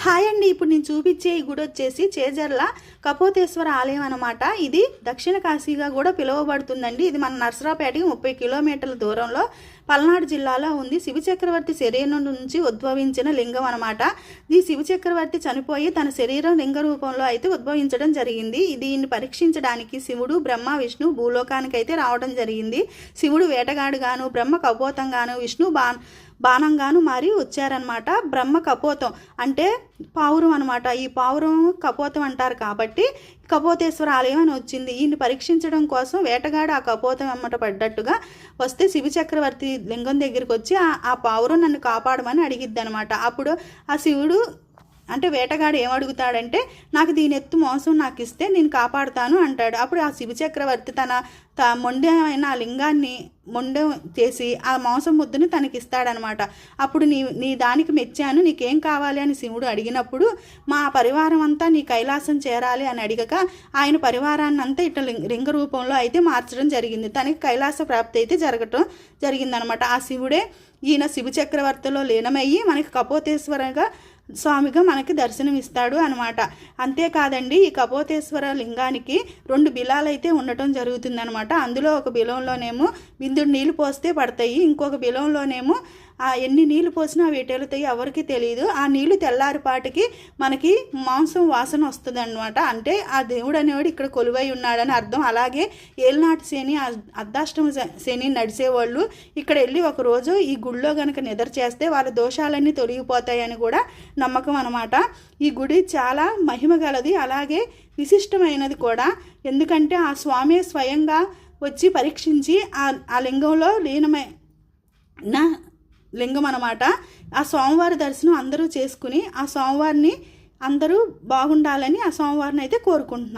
Hi అండి, ఇప్పుడు నేను చూపించే ఈ గుడి వచ్చేసి చేజర్ల కపోతేశ్వర ఆలయం అనమాట. ఇది దక్షిణ కాశీగా కూడా పిలువబడుతుందండి. ఇది మన నర్సరాపేటకి 30 కిలోమీటర్ల దూరంలో పల్నాడు జిల్లాలో ఉంది. శివచక్రవర్తి శరీరం నుంచి ఉద్భవించిన లింగం అనమాట. ఈ శివచక్రవర్తి చనిపోయి తన శరీరం లింగ రూపంలో అయితే ఉద్భవించడం జరిగింది. దీన్ని పరీక్షించడానికి శివుడు, బ్రహ్మ, విష్ణు భూలోకానికి అయితే రావడం జరిగింది. శివుడు వేటగాడుగాను, బ్రహ్మ కపోతంగాను, విష్ణు బాణంగాను మారి వచ్చారనమాట. బ్రహ్మ కపోతం అంటే పావురం అనమాట. ఈ పావురం కపోతం అంటారు కాబట్టి కపోతేశ్వర ఆలయం అని వచ్చింది. ఈయన్ని పరీక్షించడం కోసం వేటగాడు ఆ కపోతం వెంబట పడ్డట్టుగా వస్తే శివచక్రవర్తి లింగం దగ్గరికి వచ్చి ఆ పావురం నన్ను కాపాడమని అడిగిద్ది అనమాట. అప్పుడు ఆ శివుడు అంటే వేటగాడు ఏమడుగుతాడంటే, నాకు దీని ఎత్తు మాంసం నాకు ఇస్తే నేను కాపాడుతాను అంటాడు. అప్పుడు ఆ శివచక్రవర్తి తన మొండెమైన ఆ లింగాన్ని మొండెం చేసి ఆ మాంసం ముద్దుని తనకిస్తాడనమాట. అప్పుడు నీ దానికి మెచ్చాను, నీకేం కావాలి అని శివుడు అడిగినప్పుడు, మా పరివారం అంతా నీ కైలాసం చేరాలి అని అడిగక ఆయన పరివారాన్ని అంతా ఇట్లా లింగ రూపంలో అయితే మార్చడం జరిగింది. తనకి కైలాస ప్రాప్తి అయితే జరిగిందనమాట. ఆ శివుడే ఈయన శివచక్రవర్తిలో లీనమయ్యి మనకి కపోతేశ్వరగా స్వామిగా మనకి దర్శనమిస్తాడు అనమాట. అంతేకాదండి, ఈ కపోతేశ్వర లింగానికి 2 బిలాలు అయితే ఉండటం జరుగుతుందనమాట. అందులో ఒక బిలంలోనేమో బిందుడు నీళ్ళు పోస్తే పడతాయి, ఇంకొక బిలంలోనేమో ఎన్ని నీళ్ళు పోసినా వీటెలుతాయి ఎవరికి తెలియదు. ఆ నీళ్లు తెల్లారిపాటికి మనకి మాంసం వాసన వస్తుంది అనమాట. అంటే ఆ దేవుడు అనేవాడు ఇక్కడ కొలువై ఉన్నాడని అర్థం. అలాగే ఏలినాటి శని, అర్ధాష్టమ శని నడిచేవాళ్ళు ఇక్కడ వెళ్ళి ఒకరోజు ఈ గుడిలో కనుక నిద్ర చేస్తే వాళ్ళ దోషాలన్నీ తొలగిపోతాయని కూడా నమ్మకం అనమాట. ఈ గుడి చాలా మహిమ గలది, అలాగే విశిష్టమైనది కూడా. ఎందుకంటే ఆ స్వామి స్వయంగా వచ్చి పరీక్షించి ఆ లింగంలో లీనమైన లింగం అనమాట. ఆ స్వామివారి దర్శనం అందరూ చేసుకుని ఆ స్వామివారిని అందరూ బాగుండాలని ఆ స్వామివారిని అయితే కోరుకుంటున్నాం.